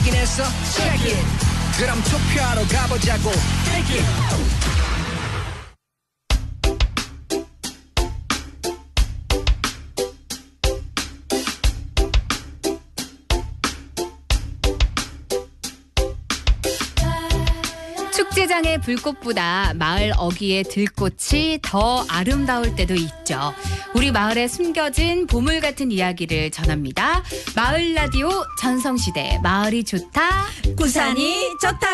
확인했어 check it 그럼 투표하러 가보자고 take it 축제장의 불꽃보다 마을 어귀의 들꽃이 더 아름다울 때도 있죠. 우리 마을에 숨겨진 보물 같은 이야기를 전합니다. 마을 라디오 전성시대 마을이 좋다. 구산이 좋다.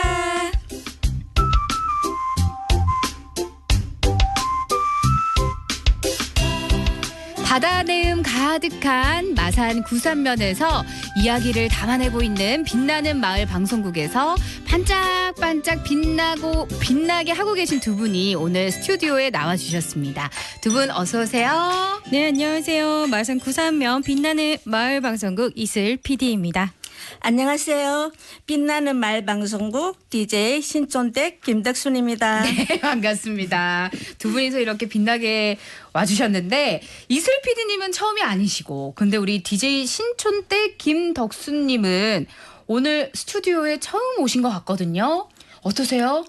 바다 내음 가득한 마산 구산면에서 이야기를 담아내고 있는 빛나는 마을 방송국에서 반짝반짝 빛나게 하고 계신 두 분이 오늘 스튜디오에 나와주셨습니다. 두 분 어서 오세요. 네, 안녕하세요. 마산 구산면 빛나는 마을 방송국 이슬 PD입니다. 안녕하세요. 빛나는 말 방송국 DJ 신촌댁 김덕순입니다. 네, 반갑습니다. 두 분이서 이렇게 빛나게 와주셨는데 이슬 PD님은 처음이 아니시고 근데 우리 DJ 신촌댁 김덕순님은 오늘 스튜디오에 처음 오신 것 같거든요. 어떠세요?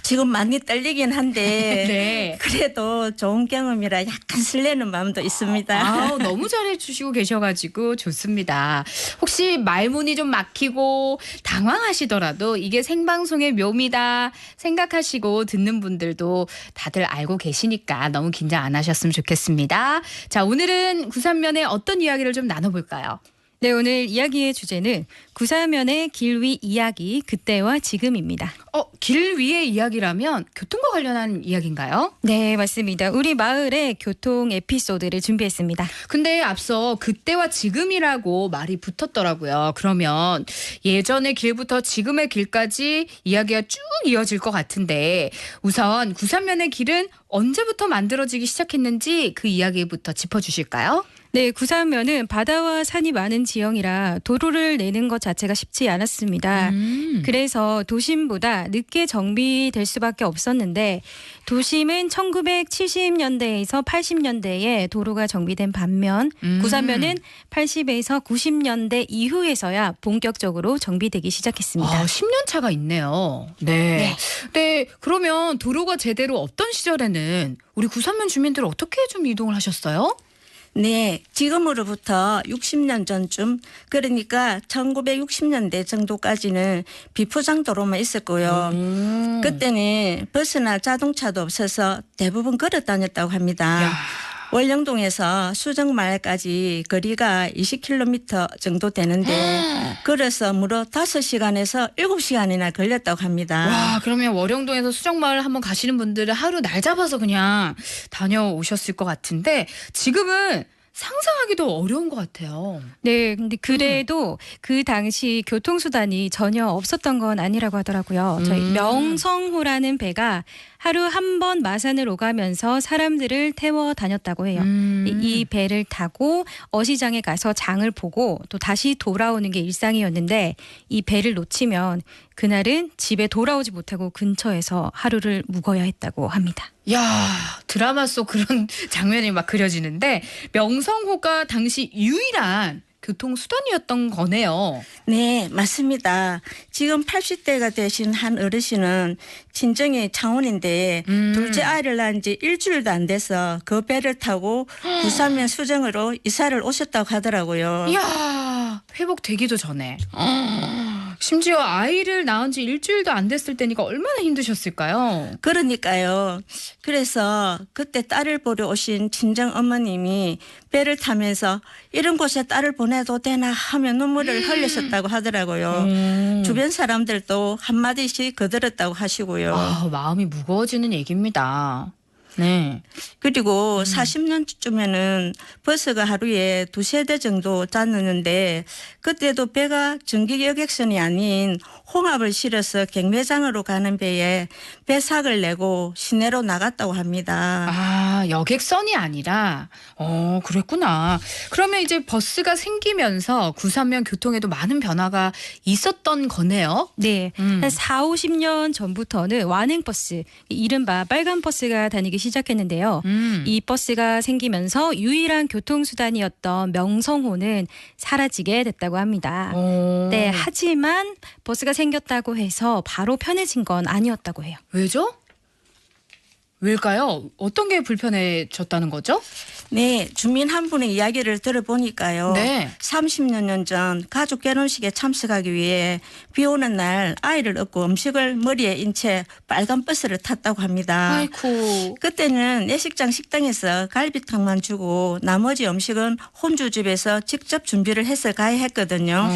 지금 많이 떨리긴 한데 네. 그래도 좋은 경험이라 약간 설레는 마음도 있습니다. 아우, 너무 잘해주시고 계셔가지고 좋습니다. 혹시 말문이 좀 막히고 당황하시더라도 이게 생방송의 묘미다 생각하시고 듣는 분들도 다들 알고 계시니까 너무 긴장 안 하셨으면 좋겠습니다. 자, 오늘은 구산면의 어떤 이야기를 좀 나눠볼까요? 네, 오늘 이야기의 주제는 구산면의 길 위 이야기 그때와 지금입니다. 길 위의 이야기라면 교통과 관련한 이야기인가요? 네, 맞습니다. 우리 마을의 교통 에피소드를 준비했습니다. 근데 앞서 그때와 지금이라고 말이 붙었더라고요. 그러면 예전의 길부터 지금의 길까지 이야기가 쭉 이어질 것 같은데 우선 구산면의 길은 언제부터 만들어지기 시작했는지 그 이야기부터 짚어주실까요? 네, 구산면은 바다와 산이 많은 지형이라 도로를 내는 것 자체가 쉽지 않았습니다. 그래서 도심보다 늦게 정비될 수밖에 없었는데 도심은 1970년대에서 80년대에 도로가 정비된 반면 구산면은 80에서 90년대 이후에서야 본격적으로 정비되기 시작했습니다. 10년 차가 있네요. 네. 네. 그러면 도로가 제대로 없던 시절에는 우리 구산면 주민들 어떻게 좀 이동을 하셨어요? 네, 지금으로부터 60년 전쯤 그러니까 1960년대 정도까지는 비포장 도로만 있었고요. 그때는 버스나 자동차도 없어서 대부분 걸어 다녔다고 합니다. 야. 월령동에서 수정마을까지 거리가 20km 정도 되는데 걸어서 무려 5시간에서 7시간이나 걸렸다고 합니다. 와, 그러면 월영동에서 수정마을 한번 가시는 분들은 하루 날 잡아서 그냥 다녀오셨을 것 같은데 지금은 상상하기도 어려운 것 같아요. 네, 근데 그래도 그 당시 교통수단이 전혀 없었던 건 아니라고 하더라고요. 저희 명성호라는 배가 하루 한 번 마산을 오가면서 사람들을 태워 다녔다고 해요. 이 배를 타고 어시장에 가서 장을 보고 또 다시 돌아오는 게 일상이었는데 이 배를 놓치면 그날은 집에 돌아오지 못하고 근처에서 하루를 묵어야 했다고 합니다. 야, 드라마 속 그런 장면이 막 그려지는데 명성호가 당시 유일한 교통수단이었던 거네요. 네, 맞습니다. 지금 80대가 되신 한 어르신은 친정이 창원인데 둘째 아이를 낳은 지 일주일도 안 돼서 그 배를 타고 구산면 수정으로 이사를 오셨다고 하더라고요. 이야, 회복되기도 전에. 심지어 아이를 낳은 지 일주일도 안 됐을 때니까 얼마나 힘드셨을까요? 그러니까요. 그래서 그때 딸을 보러 오신 친정 어머님이 배를 타면서 이런 곳에 딸을 보내도 되나 하며 눈물을 흘리셨다고 하더라고요. 주변 사람들도 한마디씩 거들었다고 하시고요. 마음이 무거워지는 얘기입니다. 네. 그리고 40년쯤에는 버스가 하루에 2-3대 정도 다녔는데 그때도 배가 전기 여객선이 아닌 홍합을 실어서 경매장으로 가는 배에 배삭을 내고 시내로 나갔다고 합니다. 여객선이 아니라 그랬구나. 그러면 이제 버스가 생기면서 구산면 교통에도 많은 변화가 있었던 거네요. 네. 한 40-50년 전부터는 완행버스, 이른바 빨간 버스가 다니기 시작했는데요. 이 버스가 생기면서 유일한 교통수단이었던 명성호는 사라지게 됐다고 합니다. 네, 하지만 버스가 생겼다고 해서 바로 편해진 건 아니었다고 해요. 왜죠? 왜일까요? 어떤 게 불편해졌다는 거죠? 네, 주민 한 분의 이야기를 들어보니까요. 네. 30년 전 가족 결혼식에 참석하기 위해 비 오는 날 아이를 업고 음식을 머리에 인 채 빨간 버스를 탔다고 합니다. 아이쿠. 그때는 예식장 식당에서 갈비탕만 주고 나머지 음식은 혼주 집에서 직접 준비를 해서 가야 했거든요.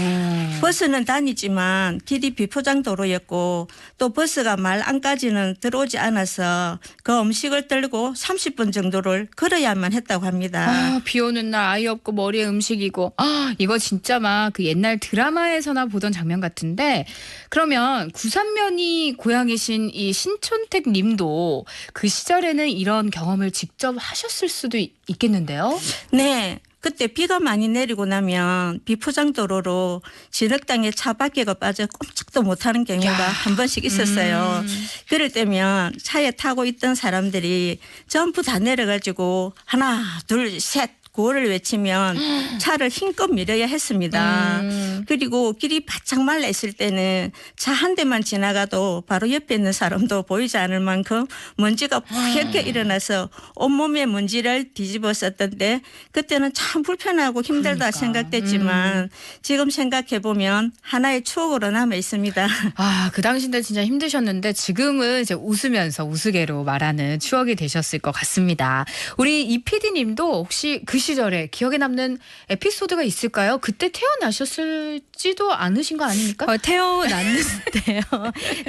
버스는 다니지만 길이 비포장 도로였고 또 버스가 말 안까지는 들어오지 않아서 그 음식을 들고 30분 정도를 걸어야만 했다고 합니다. 아, 비 오는 날 아이 없고 머리에 음식이고. 아, 이거 진짜 막 그 옛날 드라마에서나 보던 장면 같은데, 그러면 구산면이 고향이신 이 신촌택 님도 그 시절에는 이런 경험을 직접 하셨을 수도 있겠는데요? 네. 그때 비가 많이 내리고 나면 비포장 도로로 진흙탕에 차 바퀴가 빠져 꼼짝도 못하는 경우가 한 번씩 있었어요. 그럴 때면 차에 타고 있던 사람들이 전부 다 내려가지고 하나 둘 셋 구호를 외치면 차를 힘껏 밀어야 했습니다. 그리고 길이 바짝 말라 있을 때는 차 한 대만 지나가도 바로 옆에 있는 사람도 보이지 않을 만큼 먼지가 뿌옇게 일어나서 온몸에 먼지를 뒤집었었던데 그때는 참 불편하고 힘들다 생각됐지만 지금 생각해보면 하나의 추억으로 남아 있습니다. 아, 그 당시인데 진짜 힘드셨는데 지금은 이제 웃으면서 우스개로 말하는 추억이 되셨을 것 같습니다. 우리 이 PD님도 혹시 그 시절에 기억에 남는 에피소드가 있을까요? 그때 태어나셨을지도 않으신 거 아닙니까? 태어났는데요.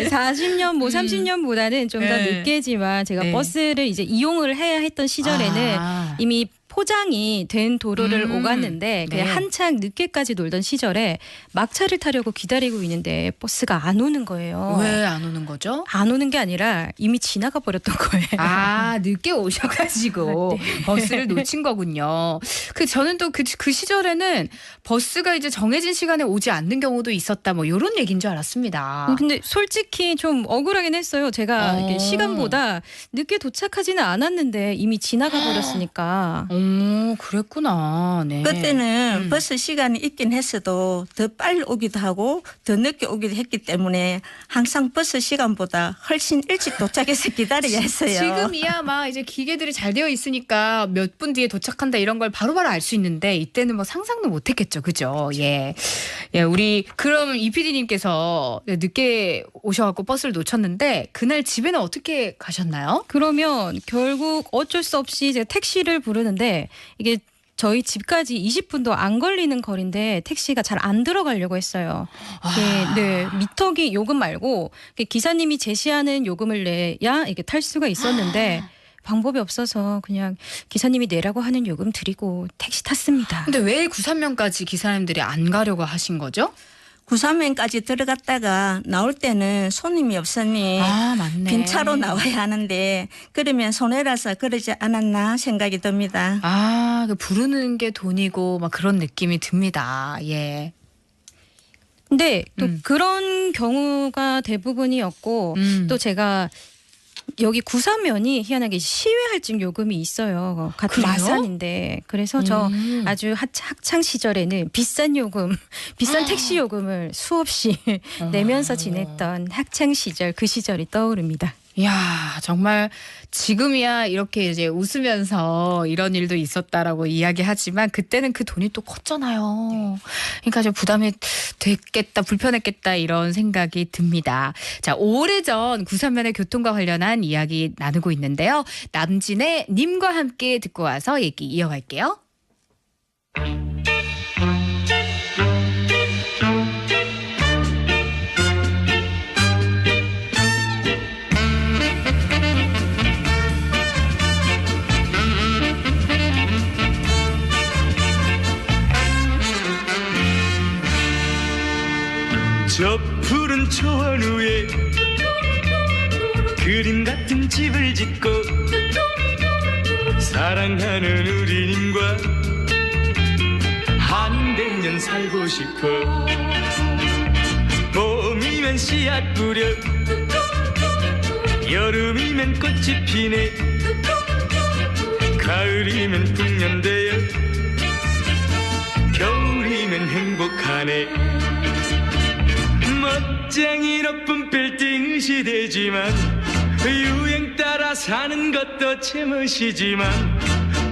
40년, 30년보다는 좀 더 네. 늦게지만 제가 네. 버스를 이제 이용을 해야 했던 시절에는 이미 포장이 된 도로를 오갔는데 그냥 네. 한창 늦게까지 놀던 시절에 막차를 타려고 기다리고 있는데 버스가 안 오는 거예요. 왜 안 오는 거죠? 안 오는 게 아니라 이미 지나가 버렸던 거예요. 아, 늦게 오셔가지고 버스를 놓친 거군요. 저는 또 그 시절에는 버스가 이제 정해진 시간에 오지 않는 경우도 있었다, 뭐 이런 얘기인 줄 알았습니다. 근데 솔직히 좀 억울하긴 했어요. 제가 이렇게 시간보다 늦게 도착하지는 않았는데 이미 지나가 버렸으니까. 오, 그랬구나. 네. 그때는 버스 시간이 있긴 했어도 더 빨리 오기도 하고 더 늦게 오기도 했기 때문에 항상 버스 시간보다 훨씬 일찍 도착해서 기다려야 했어요. 지금이야 막 이제 기계들이 잘 되어 있으니까 몇 분 뒤에 도착한다 이런 걸 바로바로 알 수 있는데 이때는 뭐 상상도 못했겠죠, 그죠? 예, 우리 그럼 이 PD님께서 늦게 오셔갖고 버스를 놓쳤는데 그날 집에는 어떻게 가셨나요? 그러면 결국 어쩔 수 없이 이제 택시를 부르는데 이게 저희 집까지 20분도 안 걸리는 거리인데 택시가 잘 안 들어가려고 했어요. 네, 미터기 요금 말고 기사님이 제시하는 요금을 내야 이게 탈 수가 있었는데 방법이 없어서 그냥 기사님이 내라고 하는 요금 드리고 택시 탔습니다. 근데 왜 구산면까지 기사님들이 안 가려고 하신 거죠? 구산면까지 들어갔다가 나올 때는 손님이 없으니 아, 맞네. 빈 차로 나와야 하는데 그러면 손해라서 그러지 않았나 생각이 듭니다. 아, 그 부르는 게 돈이고 막 그런 느낌이 듭니다. 예. 근데 또 그런 경우가 대부분이었고 또 제가 여기 구산면이 희한하게 시외할증 요금이 있어요. 같은 그래요? 마산인데. 그래서 저 아주 학창 시절에는 비싼 요금, 비싼 택시 요금을 수없이 내면서 지냈던 학창 시절 그 시절이 떠오릅니다. 이야, 정말 지금이야 이렇게 이제 웃으면서 이런 일도 있었다라고 이야기하지만 그때는 그 돈이 또 컸잖아요. 그러니까 좀 부담이 됐겠다, 불편했겠다 이런 생각이 듭니다. 자, 오래전 구산면의 교통과 관련한 이야기 나누고 있는데요. 남진의 님과 함께 듣고 와서 얘기 이어갈게요. 저 푸른 초원 위에 그림 같은 집을 짓고 사랑하는 우리님과 한백년 살고 싶어. 봄이면 씨앗 뿌려 여름이면 꽃이 피네 가을이면 풍년되어 겨울이면 행복하네. 멋쟁이 높은 빌딩 시대지만 유행 따라 사는 것도 제멋이지만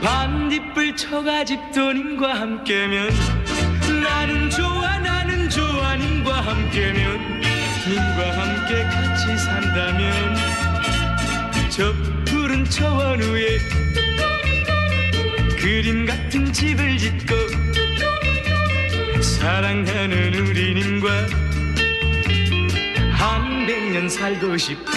반딧불 초가집 돈님과 함께면 나는 좋아 님과 함께면 님과 함께 같이 산다면 저 푸른 초원 위에 그림 같은 집을 짓고 사랑하는 우리 님과 한 100년 살고 싶어.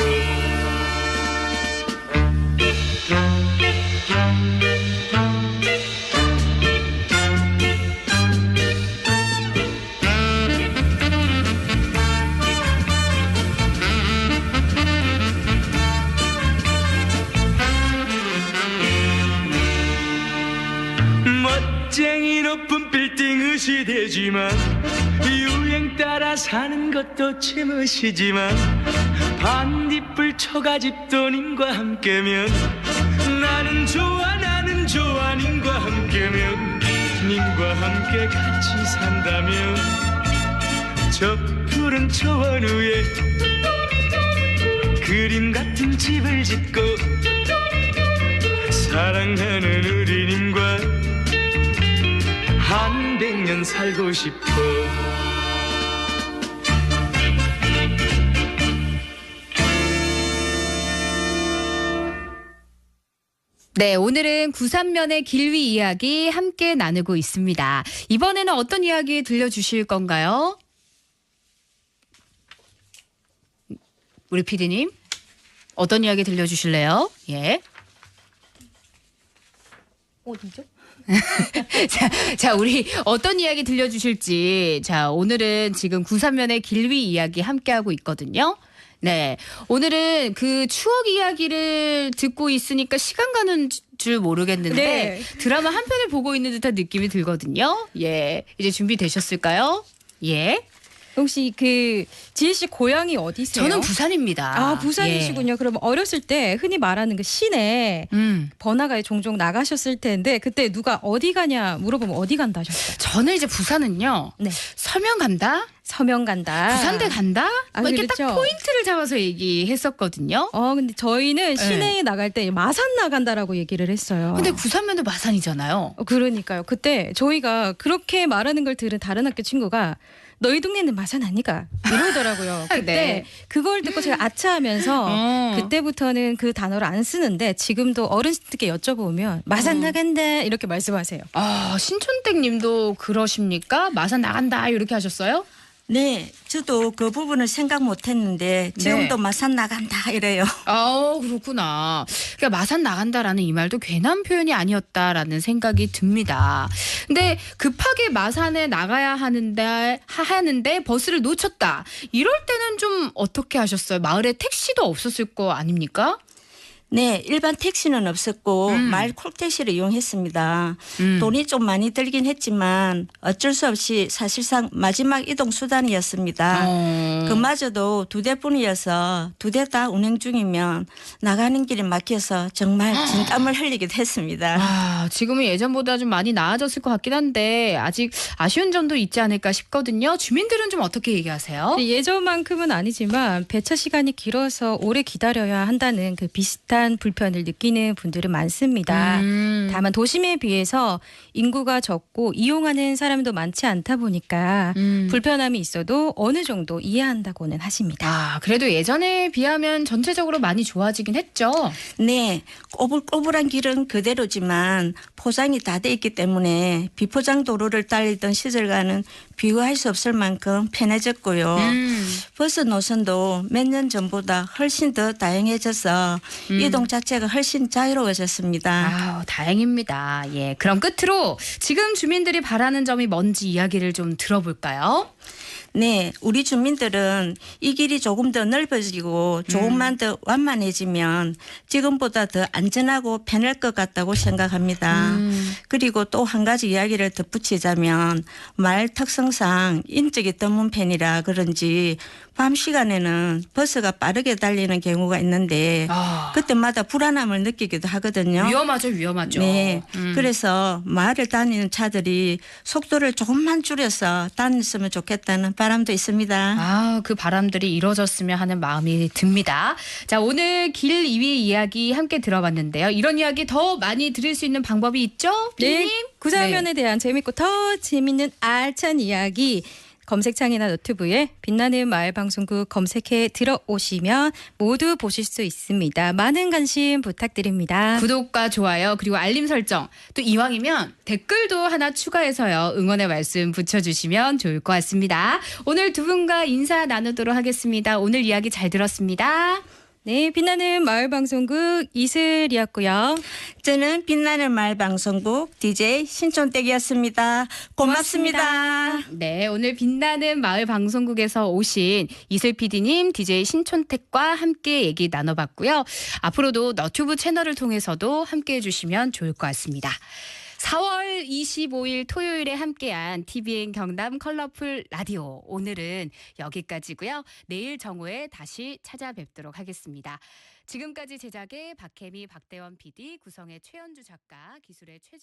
멋쟁이 높은 빌딩 시대지만 유행 따라 사는 것도 제멋이지만 반딧불 초가집 돈님과 함께면 나는 좋아 님과 함께면 님과 함께 같이 산다면 저 푸른 초원 위에 그림 같은 집을 짓고 사랑하는 우리 님과 한 100년 살고 싶어. 네, 오늘은 구산면의 길위 이야기 함께 나누고 있습니다. 이번에는 어떤 이야기 들려주실 건가요? 우리 PD님, 어떤 이야기 들려주실래요? 예. 어디죠? 자, 우리 어떤 이야기 들려주실지. 자, 오늘은 지금 구산면의 길위 이야기 함께하고 있거든요. 네. 오늘은 그 추억 이야기를 듣고 있으니까 시간 가는 줄 모르겠는데 네. 드라마 한 편을 보고 있는 듯한 느낌이 들거든요. 예. 이제 준비되셨을까요? 예. 혹시 그 지혜 씨 고향이 어디세요? 저는 부산입니다. 아, 부산이시군요. 예. 그러면 어렸을 때 흔히 말하는 그 시내 번화가에 종종 나가셨을 텐데 그때 누가 어디 가냐 물어보면 어디 간다 하셨어요? 저는 이제 부산은요. 네. 서면 간다? 서면 간다. 부산대 간다? 아, 뭐 이렇게 그렇죠. 딱 포인트를 잡아서 얘기했었거든요. 근데 저희는 시내에 나갈 때 마산 나간다라고 얘기를 했어요. 근데 구산면도 마산이잖아요. 그러니까요. 그때 저희가 그렇게 말하는 걸 들은 다른 학교 친구가 너희 동네는 마산 아니가 이러더라고요. 그때 네. 그걸 듣고 제가 아차하면서 그때부터는 그 단어를 안 쓰는데 지금도 어른들께 여쭤보면 마산 나간다 이렇게 말씀하세요. 아, 신촌댁 님도 그러십니까? 마산 나간다 이렇게 하셨어요? 네, 저도 그 부분을 생각 못 했는데 지금도 네. 마산 나간다 이래요. 아, 그렇구나. 그러니까 마산 나간다라는 이 말도 괜한 표현이 아니었다라는 생각이 듭니다. 근데 급하게 마산에 나가야 하는데 버스를 놓쳤다. 이럴 때는 좀 어떻게 하셨어요? 마을에 택시도 없었을 거 아닙니까? 네, 일반 택시는 없었고 마을 콜택시를 이용했습니다. 돈이 좀 많이 들긴 했지만 어쩔 수 없이 사실상 마지막 이동 수단이었습니다. 그마저도 2대뿐이어서 2대 다 운행 중이면 나가는 길이 막혀서 정말 진땀을 흘리기도 했습니다. 아, 지금은 예전보다 좀 많이 나아졌을 것 같긴 한데 아직 아쉬운 점도 있지 않을까 싶거든요. 주민들은 좀 어떻게 얘기하세요? 예전만큼은 아니지만 배차 시간이 길어서 오래 기다려야 한다는 그 비슷한 불편을 느끼는 분들은 많습니다. 다만 도심에 비해서 인구가 적고 이용하는 사람도 많지 않다 보니까 불편함이 있어도 어느 정도 이해한다고는 하십니다. 아, 그래도 예전에 비하면 전체적으로 많이 좋아지긴 했죠. 네, 꼬불꼬불한 길은 그대로지만 포장이 다 돼 있기 때문에 비포장 도로를 달리던 시절과는 비교할 수 없을 만큼 편해졌고요. 버스 노선도 몇 년 전보다 훨씬 더 다양해져서 이동 자체가 훨씬 자유로워졌습니다. 아, 다행입니다. 예, 그럼 끝으로 지금 주민들이 바라는 점이 뭔지 이야기를 좀 들어볼까요? 네, 우리 주민들은 이 길이 조금 더 넓어지고 조금만 더 완만해지면 지금보다 더 안전하고 편할 것 같다고 생각합니다. 그리고 또 한 가지 이야기를 덧붙이자면 마을 특성상 인적이 드문 편이라 그런지 밤 시간에는 버스가 빠르게 달리는 경우가 있는데 그때마다 불안함을 느끼기도 하거든요. 위험하죠, 위험하죠. 네. 그래서 마을을 다니는 차들이 속도를 조금만 줄여서 다녔으면 좋겠다는 바람도 있습니다. 아, 그 바람들이 이뤄졌으면 하는 마음이 듭니다. 자, 오늘 길 위의 이야기 함께 들어봤는데요. 이런 이야기 더 많이 들을 수 있는 방법이 있죠? 네, 비님? 구장면에 대한 재밌고 더 재밌는 알찬 이야기 검색창이나 너튜브에 빛나는 마을 방송국 검색해 들어오시면 모두 보실 수 있습니다. 많은 관심 부탁드립니다. 구독과 좋아요 그리고 알림 설정 또 이왕이면 댓글도 하나 추가해서요 응원의 말씀 붙여주시면 좋을 것 같습니다. 오늘 두 분과 인사 나누도록 하겠습니다. 오늘 이야기 잘 들었습니다. 네, 빛나는 마을 방송국 이슬이었고요. 저는 빛나는 마을 방송국 DJ 신촌댁이었습니다. 고맙습니다. 네, 오늘 빛나는 마을 방송국에서 오신 이슬 PD님, DJ 신촌택과 함께 얘기 나눠봤고요. 앞으로도 너튜브 채널을 통해서도 함께해 주시면 좋을 것 같습니다. 4월 25일 토요일에 함께한 TVN 경남 컬러풀 라디오. 오늘은 여기까지고요. 내일 정오에 다시 찾아뵙도록 하겠습니다. 지금까지 제작의 박혜미, 박대원 PD, 구성의 최연주 작가, 기술의 최지